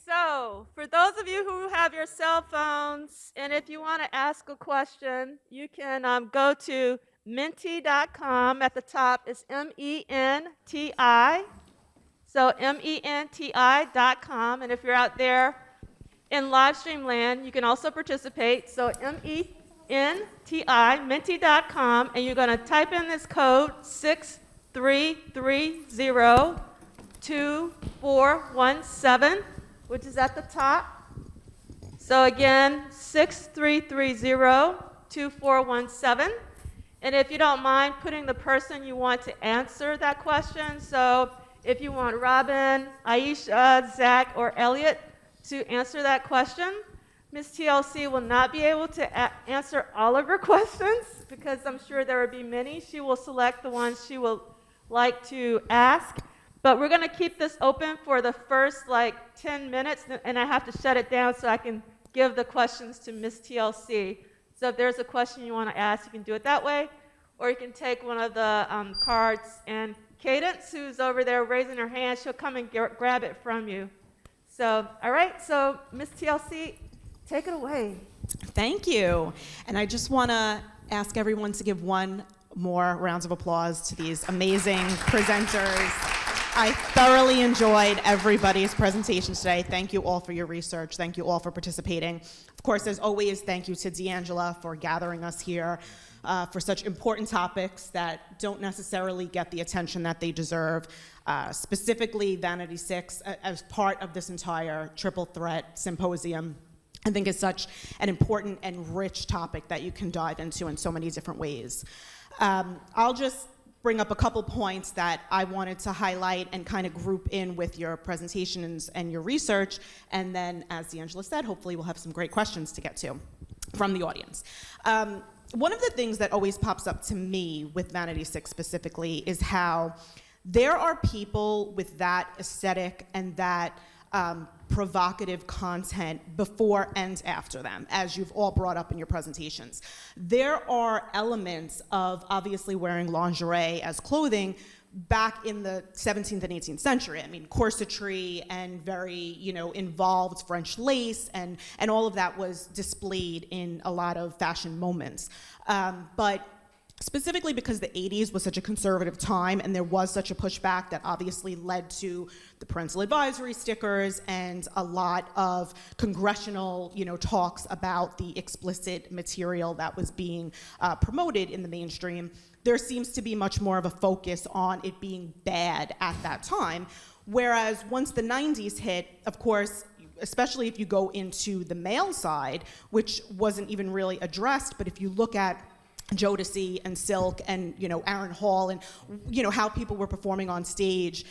So, for those of you who have your cell phones, and if you want to ask a question, you can go to menti.com. At the top is MENTI. So, MENTI.com. And if you're out there in live stream land, you can also participate. So, MENTI, menti.com, and you're going to type in this code 6330 2417, which is at the top. So again, 6330 2417. And if you don't mind putting the person you want to answer that question, so if you want Robin, Aisha, Zach, or Elliott to answer that question, Miss TLC will not be able to answer all of your questions because I'm sure there will be many. She will select the ones she will like to ask. But we're going to keep this open for the first 10 minutes, and I have to shut it down so I can give the questions to Miss TLC. So if there's a question you want to ask, you can do it that way, or you can take one of the cards, and Cadence, who's over there raising her hand, she'll come and grab it from you. So, all right, so Miss TLC, take it away. Thank you. And I just want to ask everyone to give one more round of applause to these amazing presenters. I thoroughly enjoyed everybody's presentation today. Thank you all for your research. Thank you all for participating. Of course, as always, thank you to D'Angela for gathering us here for such important topics that don't necessarily get the attention that they deserve. Specifically, Vanity 6, as part of this entire Triple Threat Symposium, I think is such an important and rich topic that you can dive into in so many different ways. I'll just bring up a couple points that I wanted to highlight and kind of group in with your presentations and your research, and then, as D'Angela said, hopefully we'll have some great questions to get to from the audience. One of the things that always pops up to me with Vanity 6 specifically is how there are people with that aesthetic and that provocative content before and after them, as you've all brought up in your presentations. There are elements of obviously wearing lingerie as clothing back in the 17th and 18th century. I mean, corsetry and very, involved French lace and all of that was displayed in a lot of fashion moments. But specifically because the 80s was such a conservative time and there was such a pushback that obviously led to the parental advisory stickers and a lot of congressional, talks about the explicit material that was being promoted in the mainstream. There seems to be much more of a focus on it being bad at that time. Whereas once the 90s hit, of course, especially if you go into the male side, which wasn't even really addressed, but if you look at Jodeci and Silk and Aaron Hall and how people were performing on stage,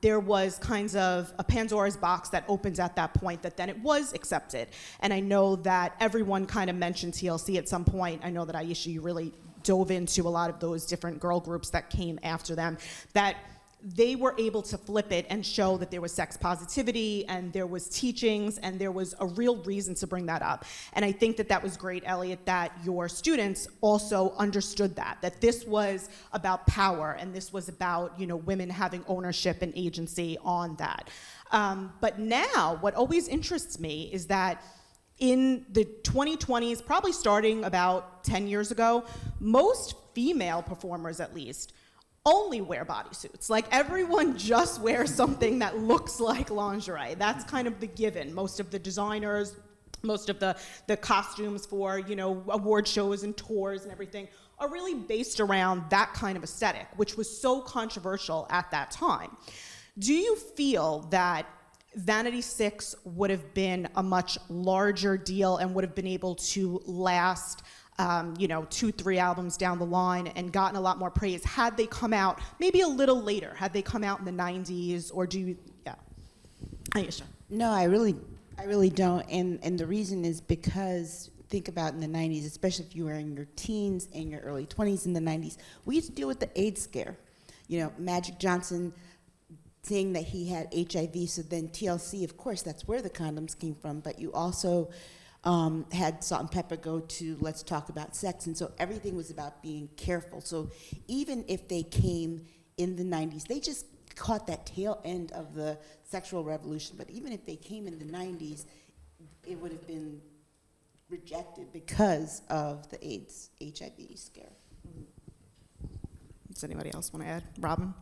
there was kinds of a Pandora's box that opens at that point that then it was accepted. And I know that everyone kind of mentioned TLC at some point. I know that Aisha, you really dove into a lot of those different girl groups that came after them, that they were able to flip it and show that there was sex positivity and there was teachings and there was a real reason to bring that up. And I think that that was great, Elliott, that your students also understood that this was about power and this was about, women having ownership and agency on that. But now, what always interests me is that in the 2020s, probably starting about 10 years ago, most female performers at least only wear bodysuits. Like everyone just wears something that looks like lingerie. That's kind of the given. Most of the designers, most of the costumes for, award shows and tours and everything are really based around that kind of aesthetic, which was so controversial at that time. Do you feel that Vanity 6 would have been a much larger deal and would have been able to last 2-3 albums down the line and gotten a lot more praise had they come out maybe a little later, had they come out in the 90s, or do you, Aisha? No, I really don't, and the reason is because think about in the 90s, especially if you were in your teens and your early 20s in the 90s, we used to deal with the AIDS scare. Magic Johnson saying that he had HIV, so then TLC, of course, that's where the condoms came from, but you also had Salt and Pepper go to Let's Talk About Sex, and so everything was about being careful. So even if they came in the 90s, they just caught that tail end of the sexual revolution. But even if they came in the 90s, it would have been rejected because of the AIDS, HIV scare. Does anybody else want to add? Robin?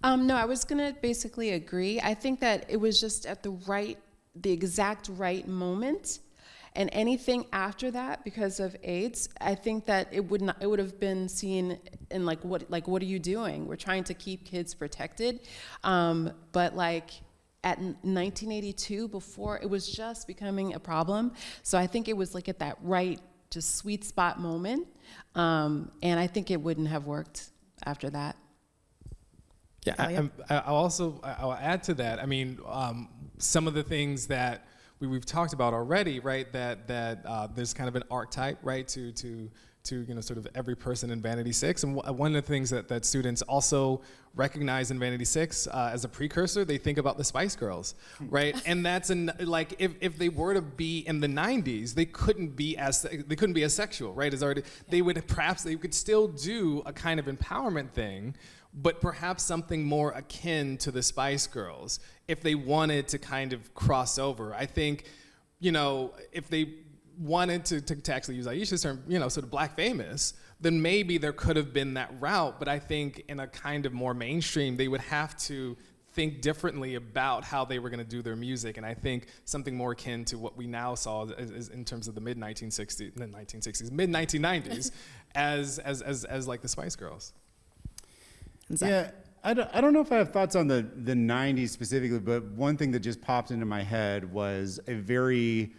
No, I was gonna basically agree. I think that it was just at the exact right moment, and anything after that, because of AIDS, I think that it would have been seen in what are you doing? We're trying to keep kids protected, but like at 1982, before it was just becoming a problem. So I think it was like at that right, just sweet spot moment, and I think it wouldn't have worked after that. Yeah, I'll add to that. I mean, some of the things that we've talked about already, right? That there's kind of an archetype, right, to sort of every person in Vanity 6. And one of the things that students also recognize in Vanity 6 as a precursor, they think about the Spice Girls, right? And that's like if they were to be in the 90s, they couldn't be as sexual, right? They could still do a kind of empowerment thing, but perhaps something more akin to the Spice Girls if they wanted to kind of cross over. I think, if they wanted to actually use Aisha's term, sort of black famous, then maybe there could have been that route. But I think in a kind of more mainstream, they would have to think differently about how they were going to do their music. And I think something more akin to what we now saw is in terms of the mid-1990s, as like the Spice Girls. Yeah, I don't know if I have thoughts on the 90s specifically, but one thing that just popped into my head was a very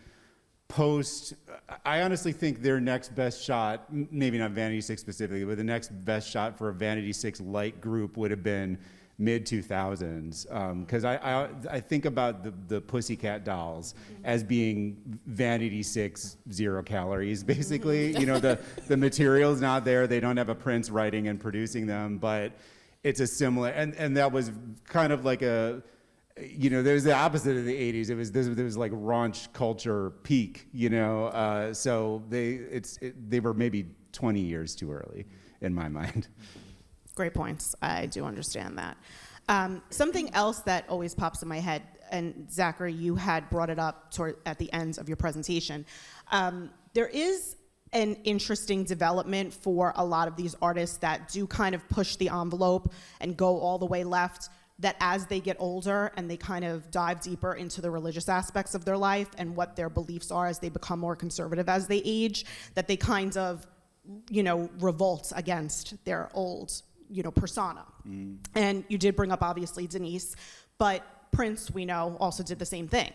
I honestly think their next best shot, maybe not Vanity 6 specifically, but the next best shot for a Vanity 6 light group would have been mid-2000s. Because I think about the Pussycat Dolls as being Vanity 6 0 calories, basically. The material's not there. They don't have a Prince writing and producing them, but it's a similar, and that was kind of like there's the opposite of the 80s. There was like raunch culture peak, so they were maybe 20 years too early in my mind. Great points. I do understand that. Something else that always pops in my head, and Zachary, you had brought it up at the end of your presentation. There is an interesting development for a lot of these artists that do kind of push the envelope and go all the way left, that as they get older and they kind of dive deeper into the religious aspects of their life and what their beliefs are as they become more conservative as they age, that they kind of, revolt against their old, persona. And you did bring up, obviously, Denise, but Prince, we know, also did the same thing.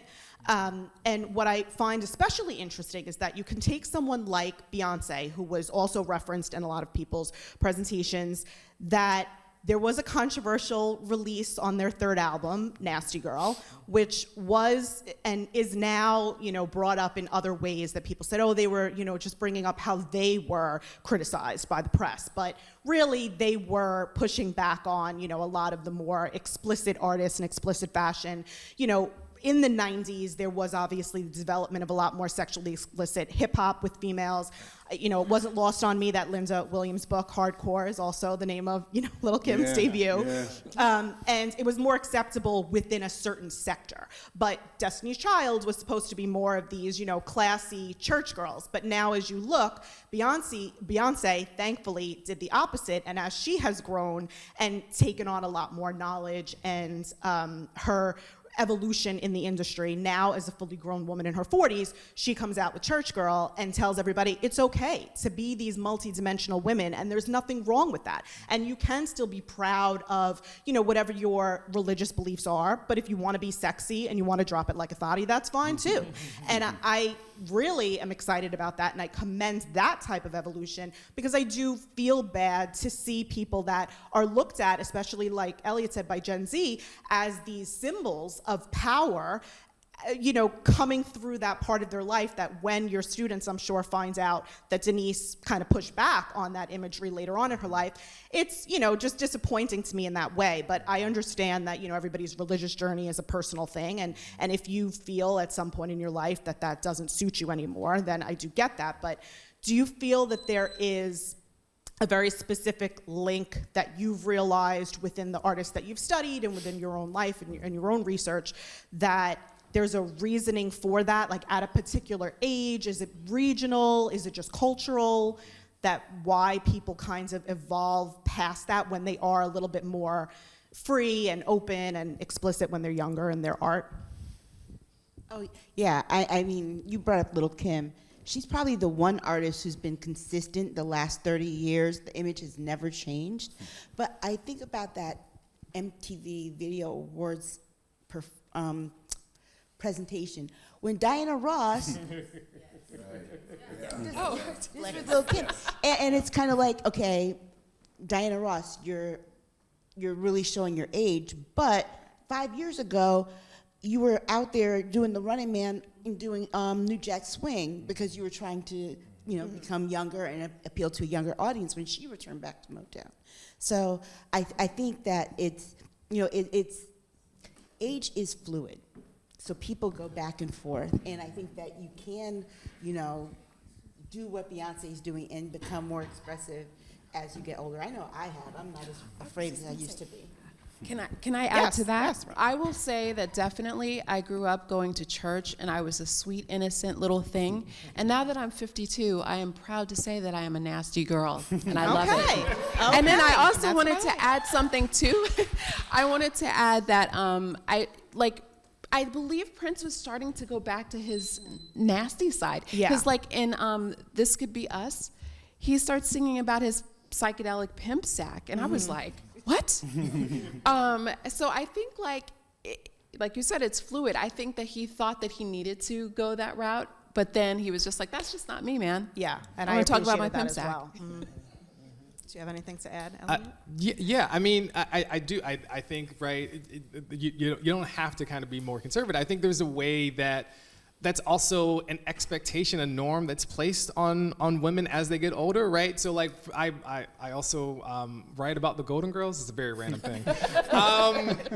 And what I find especially interesting is that you can take someone like Beyonce, who was also referenced in a lot of people's presentations, that there was a controversial release on their third album, Nasty Girl, which was and is now, brought up in other ways that people said, oh, they were, just bringing up how they were criticized by the press. But really, they were pushing back on, a lot of the more explicit artists and explicit fashion. In the 90s, there was obviously the development of a lot more sexually explicit hip-hop with females. It wasn't lost on me that Linda Williams' book, Hardcore, is also the name of, Lil' Kim's debut. Yeah. And it was more acceptable within a certain sector. But Destiny's Child was supposed to be more of these, classy church girls. But now as you look, Beyonce, thankfully, did the opposite. And as she has grown and taken on a lot more knowledge and her evolution in the industry, now as a fully grown woman in her 40s, she comes out with Church Girl and tells everybody it's okay to be these multidimensional women, and there's nothing wrong with that. And you can still be proud of, whatever your religious beliefs are, but if you want to be sexy and you want to drop it like a thotty, that's fine too. And I really am excited about that, and I commend that type of evolution, because I do feel bad to see people that are looked at, especially like Elliott said, by Gen Z, as these symbols of power, coming through that part of their life, that when your students, I'm sure, find out that Denise kind of pushed back on that imagery later on in her life, it's, just disappointing to me in that way. But I understand that, everybody's religious journey is a personal thing, and if you feel at some point in your life that that doesn't suit you anymore, then I do get that. But do you feel that there is a very specific link that you've realized within the artists that you've studied and within your own life and your own research, that there's a reasoning for that, like at a particular age? Is it regional? Is it just cultural? That why people kind of evolve past that when they are a little bit more free and open and explicit when they're younger in their art? Oh, yeah. I mean, you brought up Little Kim. She's probably the one artist who's been consistent the last 30 years. The image has never changed. But I think about that MTV Video Awards presentation. When Diana Ross, this was Little Kim. And it's kind of like, okay, Diana Ross, you're really showing your age. But 5 years ago, you were out there doing the Running Man and doing New Jack Swing because you were trying to, become younger and appeal to a younger audience when she returned back to Motown. So I think that it's age is fluid. So people go back and forth, and I think that you can, do what Beyonce is doing and become more expressive as you get older. I know I have. I'm not as afraid as I used to be. Can I add to that? Yes. I will say that definitely I grew up going to church, and I was a sweet, innocent little thing. And now that I'm 52, I am proud to say that I am a nasty girl, and I love it. And then I also wanted to add something too. I wanted to add that I believe Prince was starting to go back to his nasty side. Yeah. Because like in This Could Be Us, he starts singing about his psychedelic pimp sack, and I was like, what? So I think like you said, it's fluid. I think that he thought that he needed to go that route, but then he was just like, that's just not me, man. Yeah, and I I want to talk about my appreciated pimp that as sack. well. Do you have anything to add, Elliott? Yeah, I mean, I do. I think, right, you don't have to kind of be more conservative. I think there's a way that's also an expectation, a norm that's placed on women as they get older, right? So like, I also write about the Golden Girls. It's a very random thing.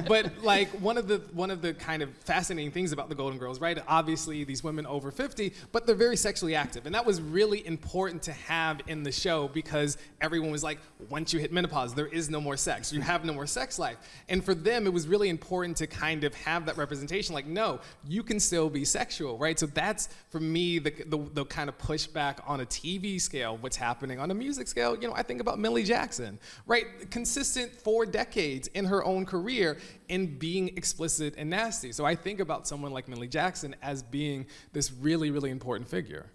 But like one of the kind of fascinating things about the Golden Girls, right? Obviously these women over 50, but they're very sexually active. And that was really important to have in the show because everyone was like, once you hit menopause, there is no more sex. You have no more sex life. And for them, it was really important to kind of have that representation. Like, no, you can still be sexual, right? So that's, for me, the kind of pushback on a TV scale, what's happening on a music scale. I think about Millie Jackson, right? Consistent for decades in her own career in being explicit and nasty. So I think about someone like Millie Jackson as being this really, really important figure.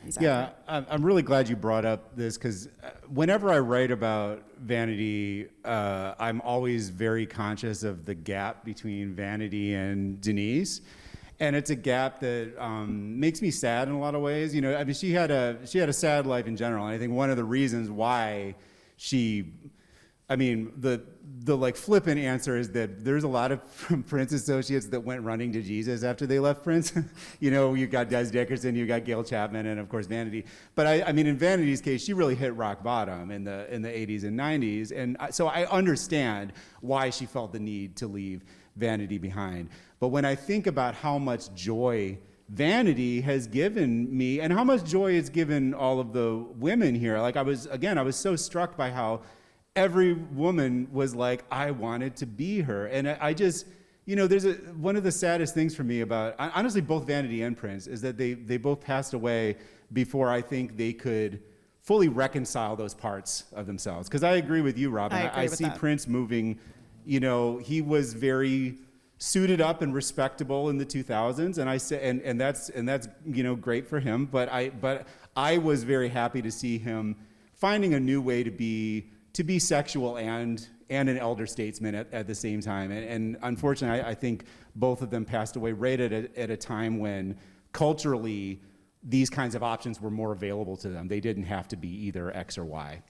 Exactly. Yeah, I'm really glad you brought up this because whenever I write about Vanity, I'm always very conscious of the gap between Vanity and Denise. And it's a gap that makes me sad in a lot of ways. I mean, she had a sad life in general. And I think one of the reasons why the like flippant answer is that there's a lot of Prince associates that went running to Jesus after they left Prince. You got Des Dickerson, you got Gail Chapman, and of course Vanity. But I mean, in Vanity's case, she really hit rock bottom in the 80s and 90s, and so I understand why she felt the need to leave Vanity behind. But when I think about how much joy Vanity has given me, and how much joy it's given all of the women here, like I was so struck by how every woman was like, I wanted to be her. And I just, there's one of the saddest things for me about, honestly, both Vanity and Prince, is that they both passed away before I think they could fully reconcile those parts of themselves. Because I agree with you, Robin. I see that. Prince moving, he was very suited up and respectable in the 2000s, and I say, and that's great for him. But I was very happy to see him finding a new way to be sexual and an elder statesman at the same time. And unfortunately, I think both of them passed away right at a time when culturally these kinds of options were more available to them. They didn't have to be either X or Y.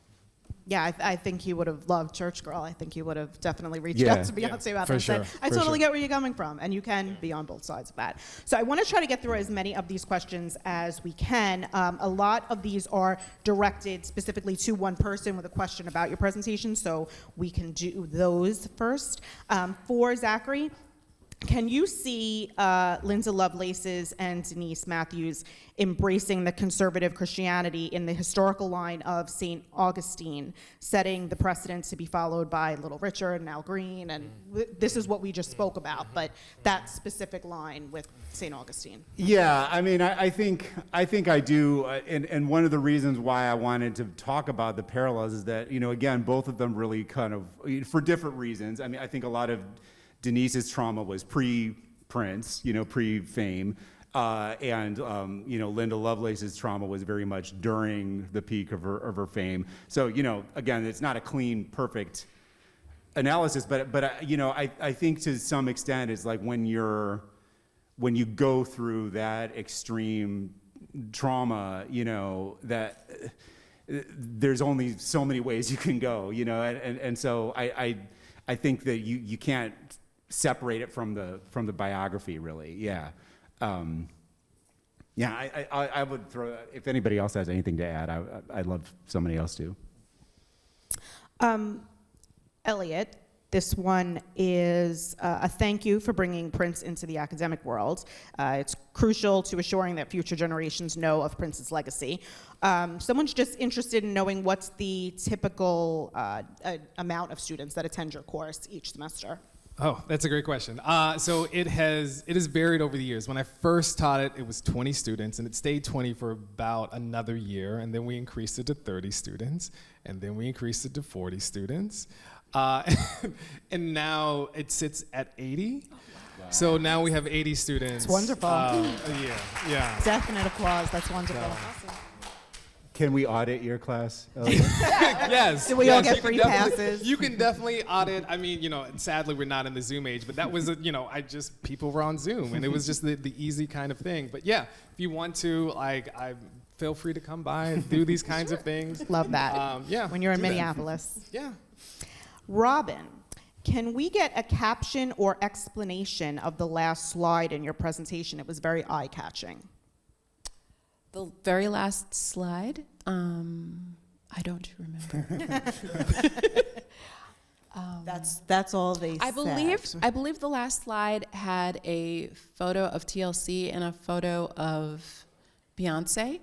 Yeah, I think he would have loved Church Girl. I think he would have definitely reached out to Beyonce about that and said, I totally get where you're coming from, and you can be on both sides of that. So I want to try to get through as many of these questions as we can. A lot of these are directed specifically to one person with a question about your presentation, so we can do those first. For Zachary, Can you see Linda Lovelace's and Denise Matthews embracing the conservative Christianity in the historical line of St. Augustine, setting the precedent to be followed by Little Richard and Al Green, and this is what we just spoke about, but that specific line with St. Augustine? Yeah, I mean, I think I do, and one of the reasons why I wanted to talk about the parallels is that, you know, again, both of them really kind of, for different reasons. I mean, I think a lot of Denise's trauma was pre-Prince, you know, pre-fame, and you know, Linda Lovelace's trauma was very much during the peak of her fame. So, you know, again, it's not a clean, perfect analysis, but you know, I think to some extent it's like when you go through that extreme trauma, you know, that there's only so many ways you can go, you know, and so I think that you can't separate it from the biography, really. Yeah. Yeah, I would throw, if anybody else has anything to add, I'd love somebody else to. Elliott, this one is a thank you for bringing Prince into the academic world. It's crucial to assuring that future generations know of Prince's legacy. Someone's just interested in knowing what's the typical amount of students that attend your course each semester. Oh, that's a great question. So it has varied over the years. When I first taught it, it was 20 students, and it stayed 20 for about another year, and then we increased it to 30 students, and then we increased it to 40 students. And now it sits at 80. Wow. So now we have 80 students. It's wonderful. Yeah. Definite applause. That's wonderful. So. Can we audit your class, Elliott? Yes. Do we all yes, get free passes? You can definitely audit. I mean, you know, sadly we're not in the Zoom age, but that was, you know, people were on Zoom, and it was just the easy kind of thing. But yeah, if you want to, feel free to come by and do these kinds of things. Love that. Yeah. When you're in Minneapolis. Yeah. Robin, can we get a caption or explanation of the last slide in your presentation? It was very eye-catching. The very last slide, I don't remember. That's all they I said. believe the last slide had a photo of TLC and a photo of Beyonce.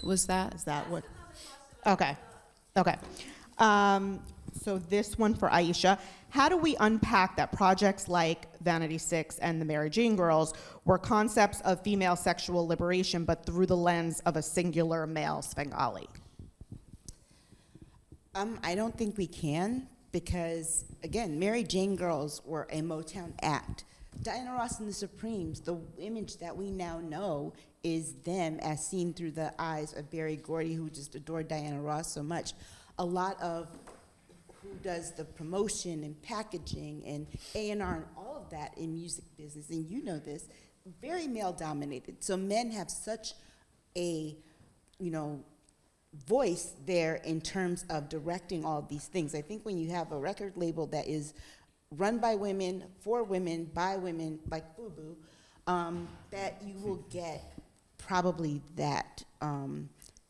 Was that? Is that what? Okay. So this one for Aisha. How do we unpack that projects like Vanity 6 and the Mary Jane Girls were concepts of female sexual liberation, but through the lens of a singular male Svengali? I don't think we can, because again, Mary Jane Girls were a Motown act. Diana Ross and the Supremes, the image that we now know is them as seen through the eyes of Berry Gordy, who just adored Diana Ross so much. A lot of who does the promotion and packaging and A&R and all of that in music business, and you know this, very male dominated. So men have such a, you know, voice there in terms of directing all of these things. I think when you have a record label that is run by women, for women, by women, like FUBU, that you will get probably that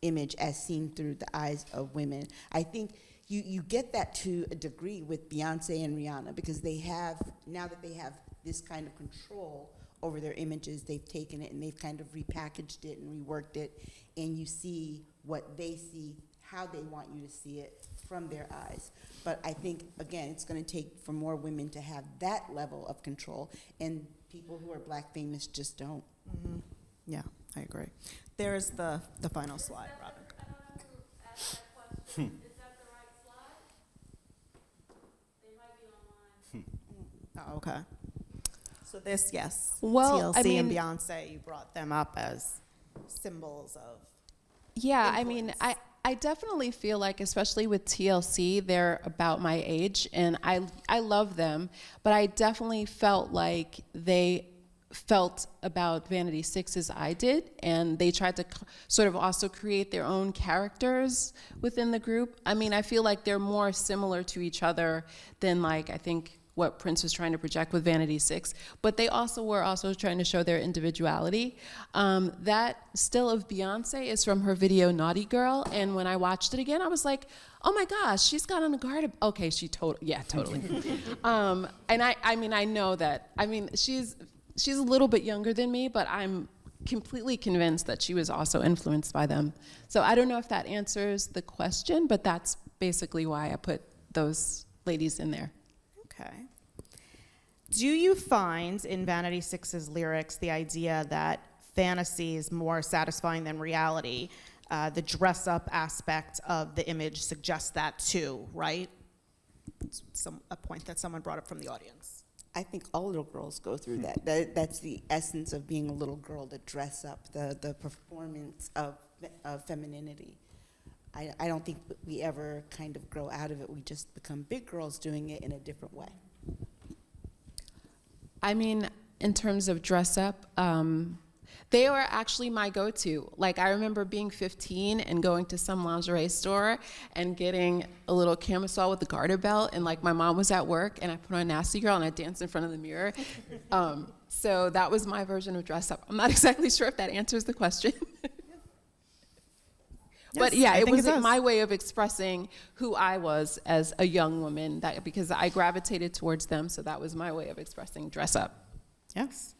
image as seen through the eyes of women. I think you get that to a degree with Beyonce and Rihanna, because they have, now that they have this kind of control over their images, they've taken it and they've kind of repackaged it and reworked it, and you see what they see, how they want you to see it from their eyes. But I think, again, it's going to take for more women to have that level of control, and people who are Black famous just don't. Mm-hmm. Yeah, I agree. There's the final slide, Robin. I don't know who asked that question. Is that the right slide? They might be online. Oh, okay. So this, yes, Well, TLC I mean, and Beyonce, you brought them up as symbols of Yeah, influence. I mean, I definitely feel like, especially with TLC, they're about my age, and I love them, but I definitely felt like they felt about Vanity 6 as I did, and they tried to sort of also create their own characters within the group. I mean, I feel like they're more similar to each other than, like, I think what Prince was trying to project with Vanity 6, but they also were trying to show their individuality. That still of Beyonce is from her video Naughty Girl, and when I watched it again, I was like, oh my gosh, she's got on a garter. Okay, totally. And I know that. I mean, she's a little bit younger than me, but I'm completely convinced that she was also influenced by them. So I don't know if that answers the question, but that's basically why I put those ladies in there. Okay. Do you find in Vanity 6's lyrics the idea that fantasy is more satisfying than reality? The dress-up aspect of the image suggests that too, right? It's a point that someone brought up from the audience. I think all little girls go through that. That's the essence of being a little girl, to dress up, the performance of femininity. I don't think we ever kind of grow out of it. We just become big girls doing it in a different way. I mean, in terms of dress up, they were actually my go-to. Like, I remember being 15 and going to some lingerie store and getting a little camisole with a garter belt, and like my mom was at work and I put on Nasty Girl and I danced in front of the mirror. So that was my version of dress up. I'm not exactly sure if that answers the question. But yeah, it was my way of expressing who I was as a young woman, because I gravitated towards them, so that was my way of expressing dress up. Yes.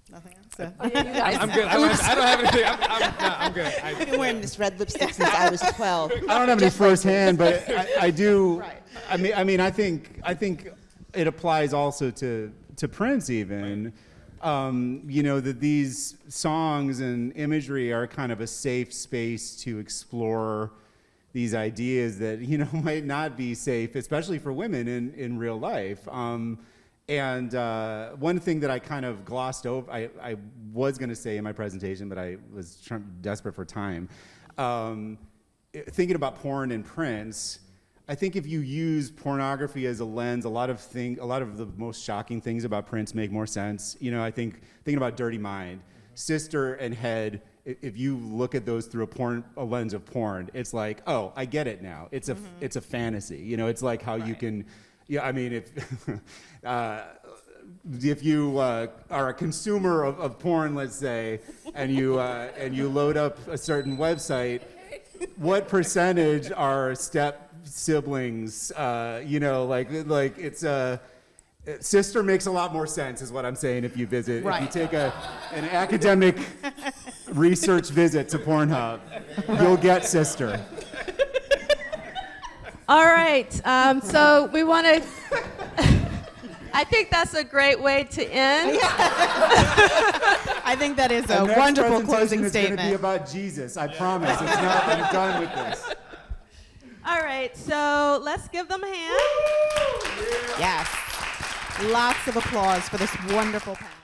Nothing else? I'm good. I don't have anything. I'm good. I've been wearing this red lipstick since I was 12. I don't have any firsthand, but I do. Right. I think it applies also to Prince even. That these songs and imagery are kind of a safe space to explore these ideas that might not be safe, especially for women in real life. And one thing that I kind of glossed over, I was going to say in my presentation, but I was desperate for time. Thinking about porn and Prince, I think if you use pornography as a lens, a lot of the most shocking things about Prince make more sense. I think thinking about Dirty Mind, Sister and Head, if you look at those through a lens of porn, it's like, oh, I get it now. It's a fantasy. It's like how you can. Yeah, I mean, if you are a consumer of porn, let's say, and you load up a certain website, what percentage are step siblings? Like it's Sister makes a lot more sense, is what I'm saying. If you visit, right. If you take an academic research visit to Pornhub, you'll get Sister. All right, so we want to, I think that's a great way to end. I think that is a wonderful closing It's statement. going to be about Jesus, I promise. It's not, I'm done with this. All right, so let's give them a hand. Yes. Lots of applause for this wonderful panel.